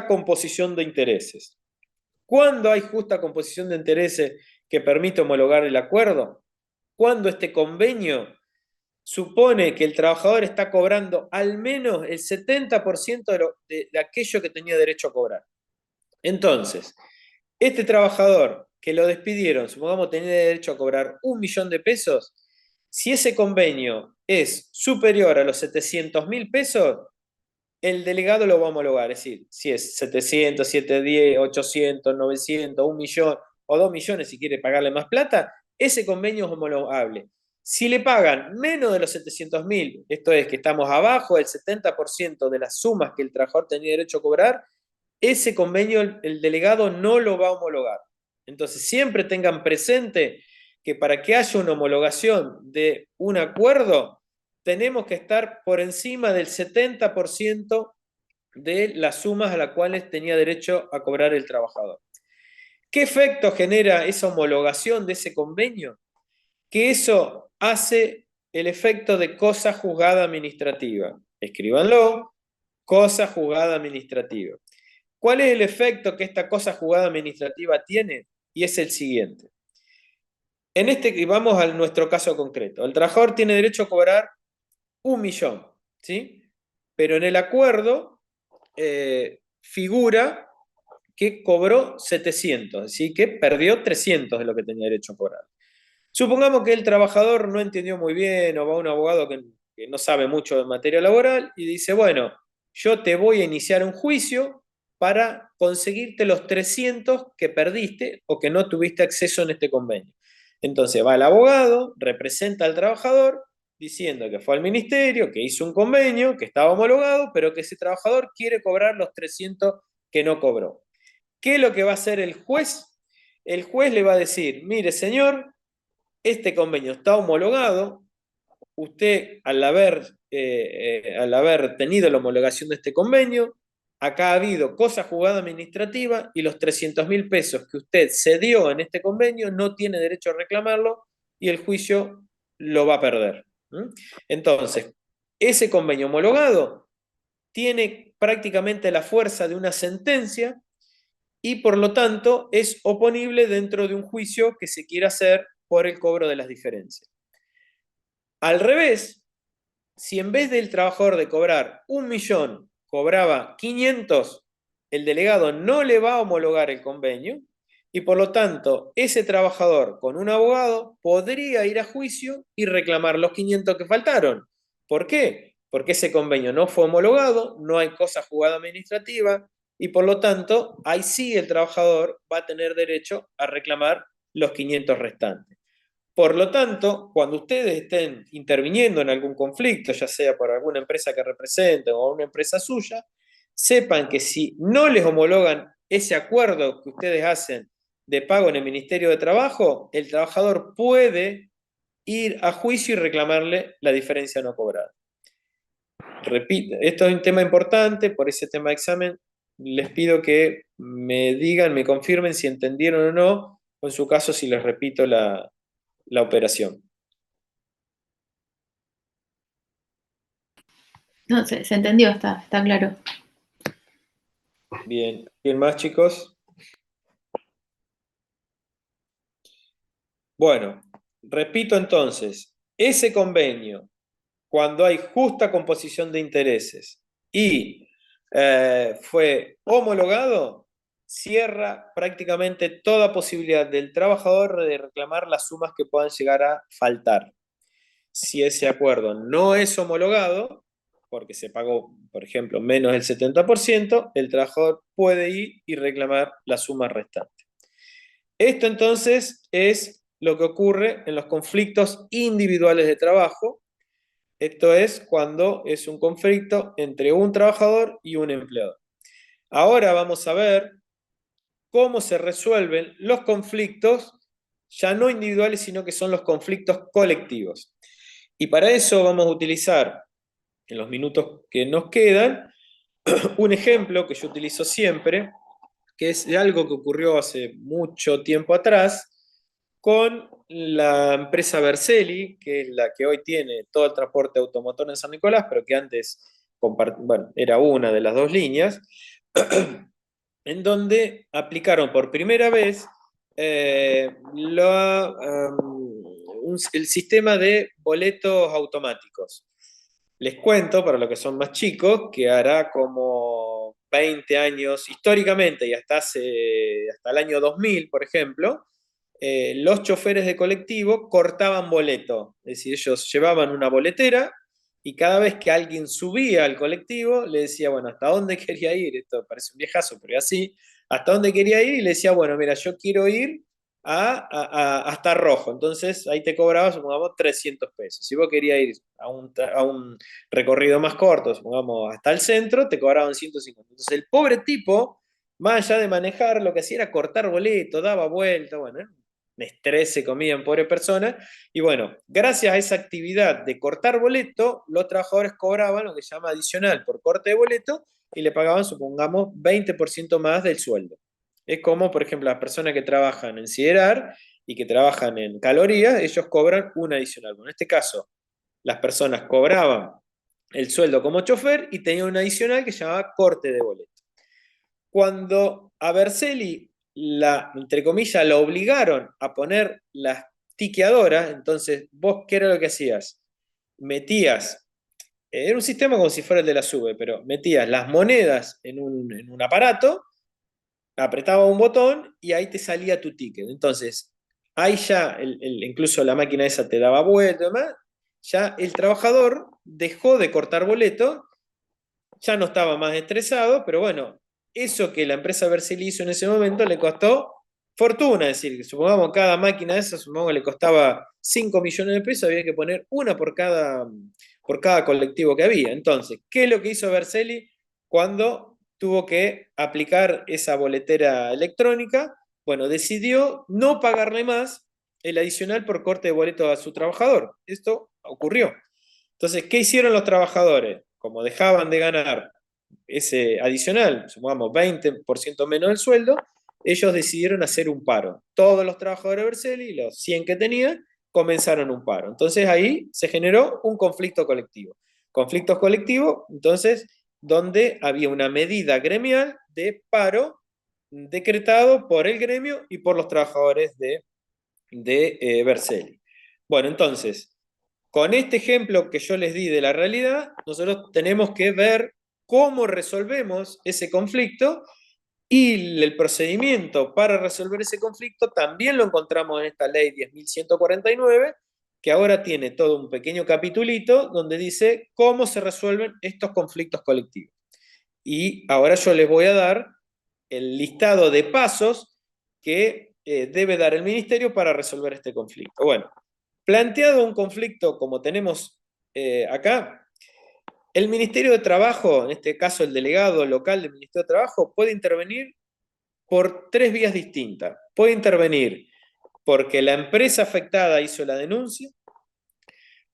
composición de intereses. ¿Cuándo hay justa composición de intereses que permite homologar el acuerdo? Cuando este convenio supone que el trabajador está cobrando al menos el 70% de aquello que tenía derecho a cobrar. Entonces, este trabajador que lo despidieron, supongamos tenía derecho a cobrar 1.000.000 de pesos, si ese convenio es superior a los 700.000 pesos, el delegado lo va a homologar. Es decir, si es 700, 710, 800, 900, 1.000.000 o 2.000.000 si quiere pagarle más plata, ese convenio es homologable. Si le pagan menos de los 700.000, esto es que estamos abajo del 70% de las sumas que el trabajador tenía derecho a cobrar, ese convenio el delegado no lo va a homologar. Entonces, siempre tengan presente que para que haya una homologación de un acuerdo, tenemos que estar por encima del 70% de las sumas a las cuales tenía derecho a cobrar el trabajador. ¿Qué efecto genera esa homologación de ese convenio? Que eso hace el efecto de cosa juzgada administrativa. Escríbanlo, cosa juzgada administrativa. ¿Cuál es el efecto que esta cosa juzgada administrativa tiene? Y es el siguiente. Vamos a nuestro caso concreto. El trabajador tiene derecho a cobrar 1.000.000, ¿sí? Pero en el acuerdo figura que cobró 700, así que perdió 300 de lo que tenía derecho a cobrar. Supongamos que el trabajador no entendió muy bien o va a un abogado que no sabe mucho de materia laboral y dice, bueno, yo te voy a iniciar un juicio para conseguirte los 300 que perdiste o que no tuviste acceso en este convenio. Entonces va el abogado, representa al trabajador diciendo que fue al ministerio, que hizo un convenio, que estaba homologado, pero que ese trabajador quiere cobrar los 300 que no cobró. ¿Qué es lo que va a hacer el juez? El juez le va a decir, mire señor, este convenio está homologado, usted al haber tenido la homologación de este convenio, acá ha habido cosa juzgada administrativa y los 300.000 pesos que usted cedió en este convenio no tiene derecho a reclamarlo y el juicio lo va a perder. Entonces, ese convenio homologado tiene prácticamente la fuerza de una sentencia y por lo tanto es oponible dentro de un juicio que se quiera hacer por el cobro de las diferencias. Al revés, si en vez del trabajador de cobrar 1.000.000 cobraba 500, el delegado no le va a homologar el convenio y por lo tanto ese trabajador con un abogado podría ir a juicio y reclamar los 500 que faltaron. ¿Por qué? Porque ese convenio no fue homologado, no hay cosa juzgada administrativa y por lo tanto ahí sí el trabajador va a tener derecho a reclamar los 500 restantes. Por lo tanto, cuando ustedes estén interviniendo en algún conflicto, ya sea por alguna empresa que representen o una empresa suya, sepan que si no les homologan ese acuerdo que ustedes hacen de pago en el Ministerio de Trabajo, el trabajador puede ir a juicio y reclamarle la diferencia no cobrada. Repito, esto es un tema importante, por ese tema de examen les pido que me digan, me confirmen si entendieron o no, o en su caso si les repito la operación. No, se entendió, está claro. Bien, ¿quién más, chicos? Bueno, repito entonces, ese convenio, cuando hay justa composición de intereses y fue homologado, cierra prácticamente toda posibilidad del trabajador de reclamar las sumas que puedan llegar a faltar. Si ese acuerdo no es homologado, porque se pagó, por ejemplo, menos del 70%, el trabajador puede ir y reclamar la suma restante. Esto entonces es lo que ocurre en los conflictos individuales de trabajo. Esto es cuando es un conflicto entre un trabajador y un empleador. Ahora vamos a ver cómo se resuelven los conflictos ya no individuales, sino que son los conflictos colectivos. Y para eso vamos a utilizar, en los minutos que nos quedan, un ejemplo que yo utilizo siempre, que es de algo que ocurrió hace mucho tiempo atrás con la empresa Vercelli, que es la que hoy tiene todo el transporte automotor en San Nicolás, pero que antes era una de las dos líneas. en donde aplicaron por primera vez el sistema de boletos automáticos. Les cuento, para los que son más chicos, que hará como 20 años, históricamente, y hasta el año 2000, por ejemplo, los choferes de colectivo cortaban boleto. Es decir, ellos llevaban una boletera y cada vez que alguien subía al colectivo, le decía, bueno, ¿hasta dónde quería ir? Esto parece un viejazo, pero es así. ¿Hasta dónde quería ir? Y le decía, bueno, mira, yo quiero ir hasta Rojo. Entonces ahí te cobraba, supongamos, 300 pesos. Si vos querías ir a un recorrido más corto, supongamos, hasta el centro, te cobraban 150. Entonces el pobre tipo, más allá de manejar, lo que hacía era cortar boleto, daba vuelta, bueno, un estrés se comía en pobre persona. Y bueno, gracias a esa actividad de cortar boleto, los trabajadores cobraban lo que se llama adicional por corte de boleto y le pagaban, supongamos, 20% más del sueldo. Es como, por ejemplo, las personas que trabajan en Siderar y que trabajan en calorías, ellos cobran un adicional. Bueno, en este caso, las personas cobraban el sueldo como chofer y tenían un adicional que se llamaba corte de boleto. Cuando a Berselli, entre comillas, la obligaron a poner las tiqueadoras, entonces vos, ¿qué era lo que hacías? Metías, era un sistema como si fuera el de la SUBE, pero metías las monedas en un aparato, apretaba un botón y ahí te salía tu ticket. Entonces, ahí ya, incluso la máquina esa te daba vuelta y demás, ya el trabajador dejó de cortar boleto, ya no estaba más estresado, pero bueno, eso que la empresa Bercel hizo en ese momento le costó fortuna, es decir, supongamos cada máquina de esas, supongamos que le costaba 5 millones de pesos, había que poner una por cada colectivo que había. Entonces, ¿qué es lo que hizo Berceli cuando tuvo que aplicar esa boletera electrónica? Bueno, decidió no pagarle más el adicional por corte de boleto a su trabajador. Esto ocurrió. Entonces, ¿qué hicieron los trabajadores? Como dejaban de ganar ese adicional, supongamos 20% menos del sueldo, ellos decidieron hacer un paro. Todos los trabajadores de Berceli, los 100 que tenían, comenzaron un paro. Entonces ahí se generó un conflicto colectivo. Conflictos colectivos, entonces, donde había una medida gremial de paro decretado por el gremio y por los trabajadores de Berceli. Bueno, entonces, con este ejemplo que yo les di de la realidad, nosotros tenemos que ver cómo resolvemos ese conflicto y el procedimiento para resolver ese conflicto también lo encontramos en esta ley 10.149, que ahora tiene todo un pequeño capitulito donde dice cómo se resuelven estos conflictos colectivos. Y ahora yo les voy a dar el listado de pasos que debe dar el ministerio para resolver este conflicto. Bueno, planteado un conflicto como tenemos acá, el Ministerio de Trabajo, en este caso el delegado local del Ministerio de Trabajo, puede intervenir por tres vías distintas. Puede intervenir porque la empresa afectada hizo la denuncia,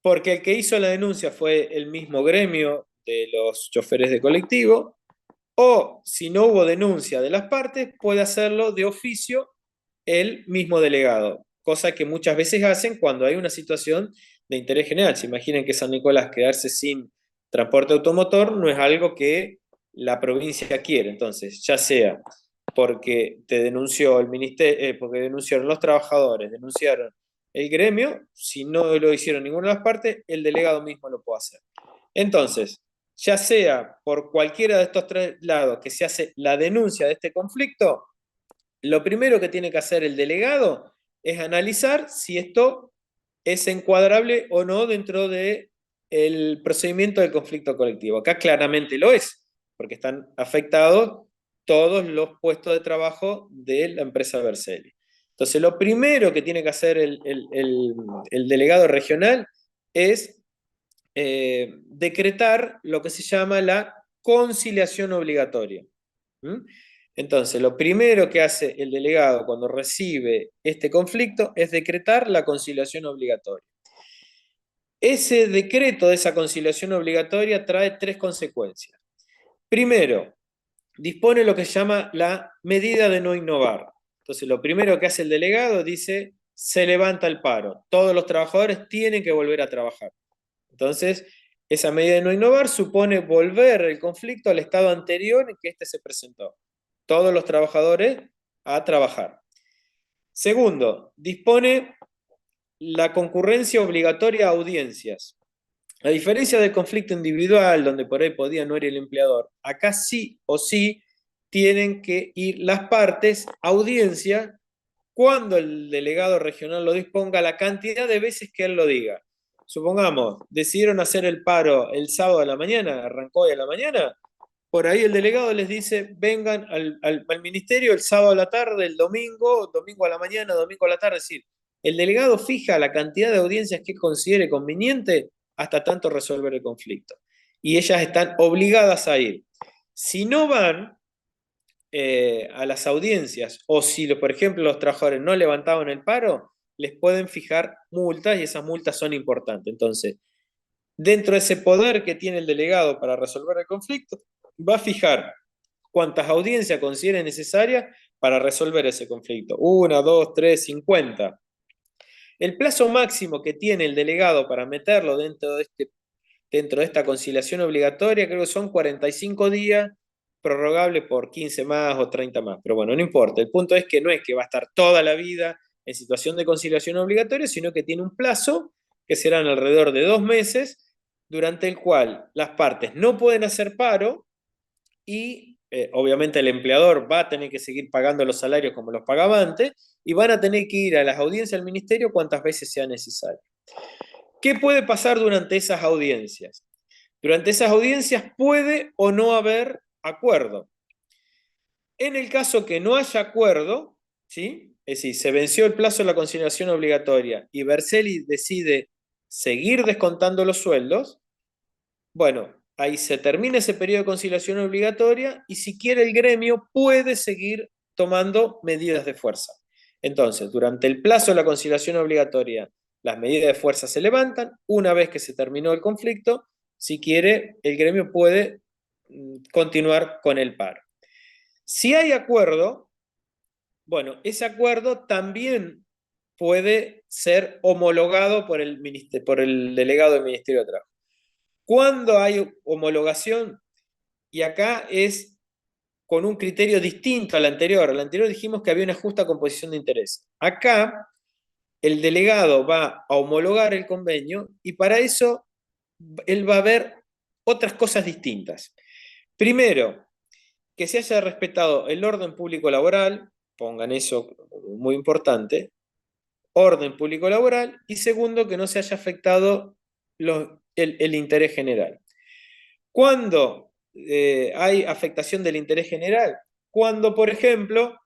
porque el que hizo la denuncia fue el mismo gremio de los choferes de colectivo, o si no hubo denuncia de las partes, puede hacerlo de oficio el mismo delegado, cosa que muchas veces hacen cuando hay una situación de interés general. Se imaginen que San Nicolás quedarse sin transporte automotor no es algo que la provincia quiere. Entonces, ya sea porque te denunció el ministerio, porque denunciaron los trabajadores, denunciaron el gremio, si no lo hicieron ninguna de las partes, el delegado mismo lo puede hacer. Entonces, ya sea por cualquiera de estos tres lados que se hace la denuncia de este conflicto, lo primero que tiene que hacer el delegado es analizar si esto es encuadrable o no dentro del procedimiento del conflicto colectivo. Acá claramente lo es, porque están afectados todos los puestos de trabajo de la empresa Berceli. Entonces, lo primero que tiene que hacer el delegado regional es decretar lo que se llama la conciliación obligatoria. ¿Mm? Entonces, lo primero que hace el delegado cuando recibe este conflicto es decretar la conciliación obligatoria. Ese decreto de esa conciliación obligatoria trae tres consecuencias. Primero, dispone lo que se llama la medida de no innovar. Entonces, lo primero que hace el delegado dice, se levanta el paro. Todos los trabajadores tienen que volver a trabajar. Entonces, esa medida de no innovar supone volver el conflicto al estado anterior en que éste se presentó. todos los trabajadores a trabajar. Segundo, dispone la concurrencia obligatoria a audiencias. A diferencia del conflicto individual, donde por ahí podía no ir el empleador, acá sí o sí tienen que ir las partes a audiencia cuando el delegado regional lo disponga, la cantidad de veces que él lo diga. Supongamos, decidieron hacer el paro el sábado a la mañana, arrancó hoy a la mañana, por ahí el delegado les dice, vengan al ministerio el sábado a la tarde, el domingo, domingo a la mañana, domingo a la tarde. Es decir, el delegado fija la cantidad de audiencias que considere conveniente hasta tanto resolver el conflicto. Y ellas están obligadas a ir. Si no van a las audiencias, o si, por ejemplo, los trabajadores no levantaban el paro, les pueden fijar multas y esas multas son importantes. Entonces, dentro de ese poder que tiene el delegado para resolver el conflicto, va a fijar cuántas audiencias considere necesarias para resolver ese conflicto. 1, 2, 3, 50. El plazo máximo que tiene el delegado para meterlo dentro de esta conciliación obligatoria, creo que son 45 días, prorrogable por 15 más o 30 más. Pero bueno, no importa. El punto es que no es que va a estar toda la vida en situación de conciliación obligatoria, sino que tiene un plazo que serán alrededor de 2 meses, durante el cual las partes no pueden hacer paro y obviamente el empleador va a tener que seguir pagando los salarios como los pagaba antes y van a tener que ir a las audiencias del ministerio cuantas veces sea necesario. ¿Qué puede pasar durante esas audiencias? Durante esas audiencias puede o no haber acuerdo. En el caso que no haya acuerdo, ¿sí? Es decir, se venció el plazo de la conciliación obligatoria y Berselli decide seguir descontando los sueldos, bueno, ahí se termina ese periodo de conciliación obligatoria y si quiere el gremio puede seguir tomando medidas de fuerza. Entonces, durante el plazo de la conciliación obligatoria, las medidas de fuerza se levantan. Una vez que se terminó el conflicto, si quiere, el gremio puede continuar con el paro. Si hay acuerdo, bueno, ese acuerdo también puede ser homologado por el delegado del Ministerio de Trabajo. ¿Cuándo hay homologación? Y acá es con un criterio distinto al anterior. Al anterior dijimos que había una justa composición de interés. Acá el delegado va a homologar el convenio y para eso él va a ver otras cosas distintas. Primero, que se haya respetado el orden público laboral, pongan eso muy importante, orden público laboral, y segundo, que no se haya afectado el interés general. ¿Cuándo hay afectación del interés general? Cuando, por ejemplo,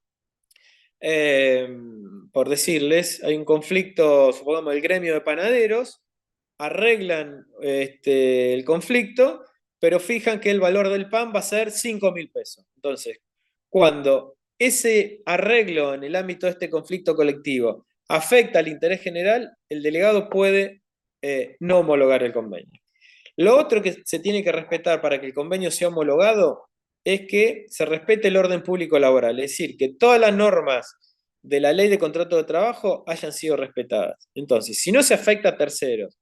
por decirles, hay un conflicto, supongamos, el gremio de panaderos, arreglan el conflicto, pero fijan que el valor del pan va a ser 5.000 pesos. Entonces, cuando ese arreglo en el ámbito de este conflicto colectivo afecta al interés general, el delegado puede no homologar el convenio. Lo otro que se tiene que respetar para que el convenio sea homologado es que se respete el orden público laboral, es decir, que todas las normas de la ley de contrato de trabajo hayan sido respetadas. Entonces, si no se afecta a terceros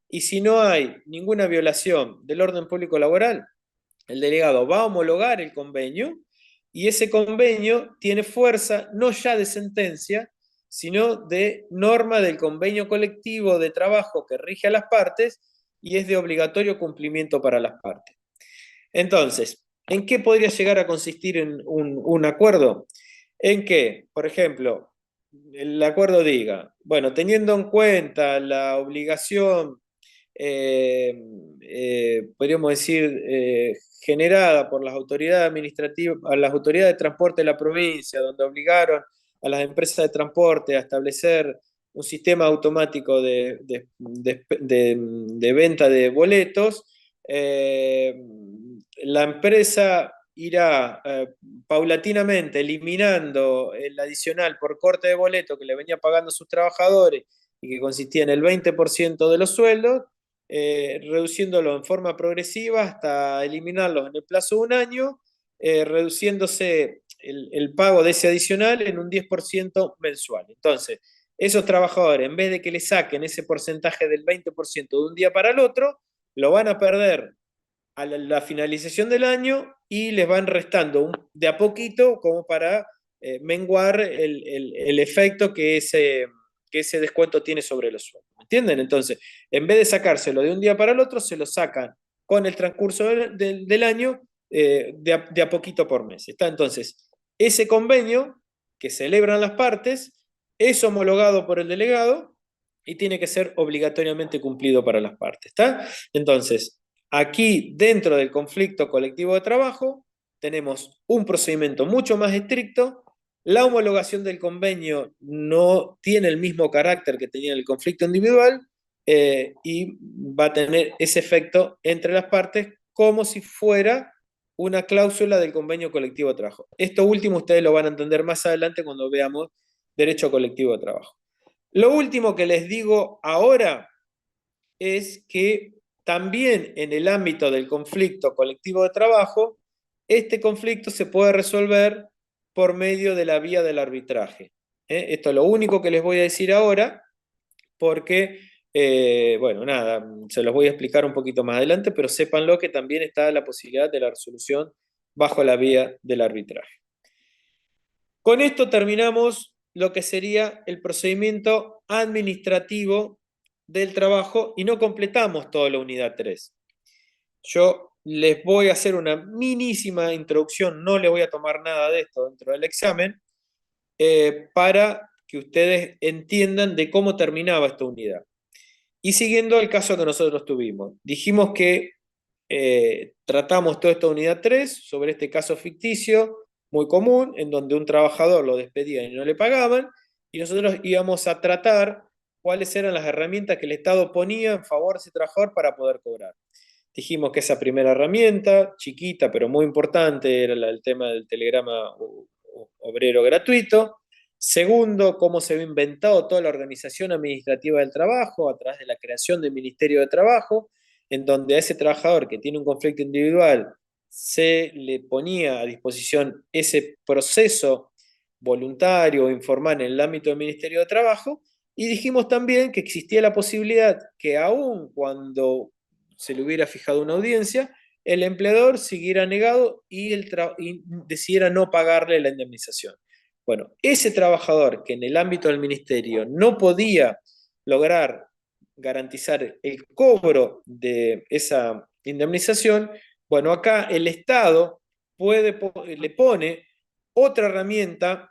y si no hay ninguna violación del orden público laboral, el delegado va a homologar el convenio y ese convenio tiene fuerza no ya de sentencia, sino de norma del convenio colectivo de trabajo que rige a las partes y es de obligatorio cumplimiento para las partes. Entonces, ¿en qué podría llegar a consistir en un acuerdo? En que, por ejemplo, el acuerdo diga, bueno, teniendo en cuenta la obligación, podríamos decir, generada por las autoridades administrativas, a las autoridades de transporte de la provincia, donde obligaron a las empresas de transporte a establecer un sistema automático de venta de boletos, la empresa irá paulatinamente eliminando el adicional por corte de boleto que le venía pagando a sus trabajadores y que consistía en el 20% de los sueldos, reduciéndolo en forma progresiva hasta eliminarlos en el plazo de un año, reduciéndose el pago de ese adicional en un 10% mensual. Entonces, esos trabajadores, en vez de que le saquen ese porcentaje del 20% de un día para el otro, lo van a perder a la finalización del año y les van restando de a poquito como para menguar el efecto que ese descuento tiene sobre los sueldos. ¿Me entienden? Entonces, en vez de sacárselo de un día para el otro, se lo sacan con el transcurso del año de a poquito por mes. ¿Está? Entonces, ese convenio que celebran las partes es homologado por el delegado y tiene que ser obligatoriamente cumplido para las partes. ¿Está? Entonces, aquí dentro del conflicto colectivo de trabajo tenemos un procedimiento mucho más estricto. La homologación del convenio no tiene el mismo carácter que tenía el conflicto individual y va a tener ese efecto entre las partes como si fuera una cláusula del convenio colectivo de trabajo. Esto último ustedes lo van a entender más adelante cuando veamos derecho colectivo de trabajo. Lo último que les digo ahora es que también en el ámbito del conflicto colectivo de trabajo, este conflicto se puede resolver por medio de la vía del arbitraje. Esto es lo único que les voy a decir ahora, porque, bueno, nada, se los voy a explicar un poquito más adelante, pero sépanlo que también está la posibilidad de la resolución bajo la vía del arbitraje. Con esto terminamos lo que sería el procedimiento administrativo del trabajo y no completamos toda la unidad 3. Yo les voy a hacer una minísima introducción, no le voy a tomar nada de esto dentro del examen, para que ustedes entiendan de cómo terminaba esta unidad. Y siguiendo el caso que nosotros tuvimos, dijimos que tratamos toda esta unidad 3 sobre este caso ficticio muy común, en donde un trabajador lo despedían y no le pagaban, y nosotros íbamos a tratar cuáles eran las herramientas que el Estado ponía en favor de ese trabajador para poder cobrar. Dijimos que esa primera herramienta, chiquita pero muy importante, era el tema del telegrama obrero gratuito. Segundo, cómo se había inventado toda la organización administrativa del trabajo a través de la creación del Ministerio de Trabajo, en donde a ese trabajador que tiene un conflicto individual se le ponía a disposición ese proceso voluntario o informal en el ámbito del Ministerio de Trabajo, y dijimos también que existía la posibilidad que aun cuando se le hubiera fijado una audiencia, el empleador siguiera negado y decidiera no pagarle la indemnización. Bueno, ese trabajador que en el ámbito del ministerio no podía lograr garantizar el cobro de esa indemnización, bueno, acá el Estado le pone otra herramienta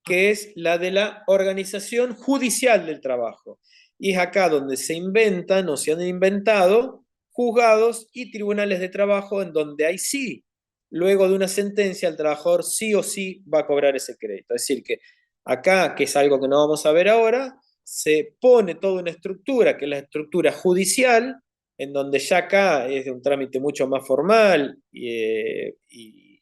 que es la de la organización judicial del trabajo. Y es acá donde se inventan o se han inventado juzgados y tribunales de trabajo en donde hay sí, luego de una sentencia, el trabajador sí o sí va a cobrar ese crédito. Es decir, que acá, que es algo que no vamos a ver ahora, se pone toda una estructura, que es la estructura judicial, en donde ya acá es de un trámite mucho más formal y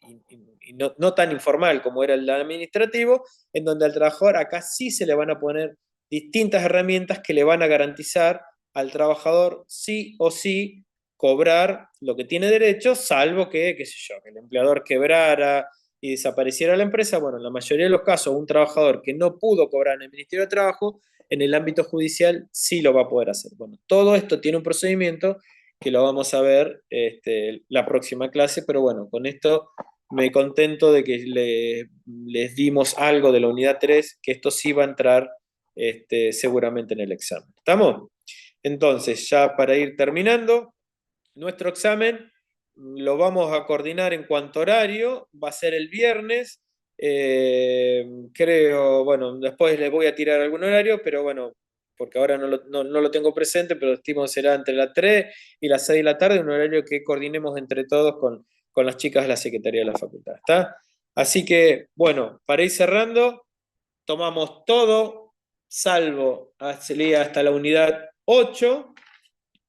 no tan informal como era el administrativo, en donde al trabajador acá sí se le van a poner distintas herramientas que le van a garantizar al trabajador sí o sí cobrar lo que tiene derecho, salvo que, qué sé yo, que el empleador quebrara y desapareciera la empresa. Bueno, en la mayoría de los casos, un trabajador que no pudo cobrar en el Ministerio de Trabajo, en el ámbito judicial sí lo va a poder hacer. Bueno, todo esto tiene un procedimiento que lo vamos a ver la próxima clase, pero bueno, con esto me contento de que les dimos algo de la unidad 3, que esto sí va a entrar seguramente en el examen. ¿Estamos? Entonces, ya para ir terminando, nuestro examen lo vamos a coordinar en cuanto a horario, va a ser el viernes, creo, bueno, después les voy a tirar algún horario, pero bueno, porque ahora no lo tengo presente, pero estimo será entre las 3 y las 6 de la tarde, un horario que coordinemos entre todos con las chicas de la Secretaría de la Facultad, ¿está? Así que, bueno, para ir cerrando, tomamos todo, salvo hasta la unidad 8,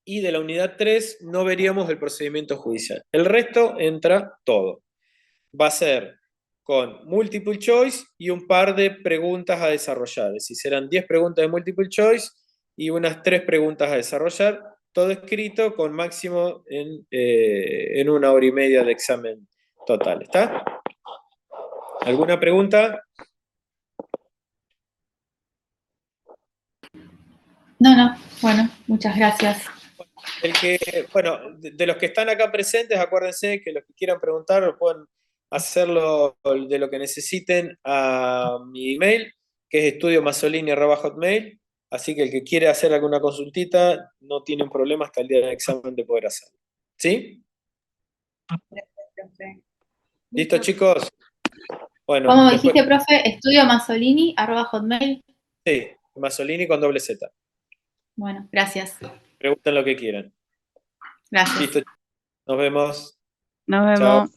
y de la unidad 3 no veríamos el procedimiento judicial. El resto entra todo. Va a ser con multiple choice y un par de preguntas a desarrollar. Es decir, serán 10 preguntas de multiple choice y unas 3 preguntas a desarrollar, todo escrito con máximo en 1 hora y media de examen total. ¿Está? ¿Alguna pregunta? No, no, bueno, muchas gracias. Bueno, de los que están acá presentes, acuérdense que los que quieran preguntar pueden hacerlo de lo que necesiten a mi email, que es estudiomasolini@hotmail. Así que el que quiere hacer alguna consultita no tiene un problema hasta el día del examen de poder hacerlo. ¿Sí? ¿Listo, chicos? Bueno, ¿Cómo después, dijiste, profe? Estudiomasolini@hotmail. sí, Masolini con doble Z. Bueno, gracias. Pregunten lo que quieran. Gracias. Listo, nos vemos. Nos vemos. Chao.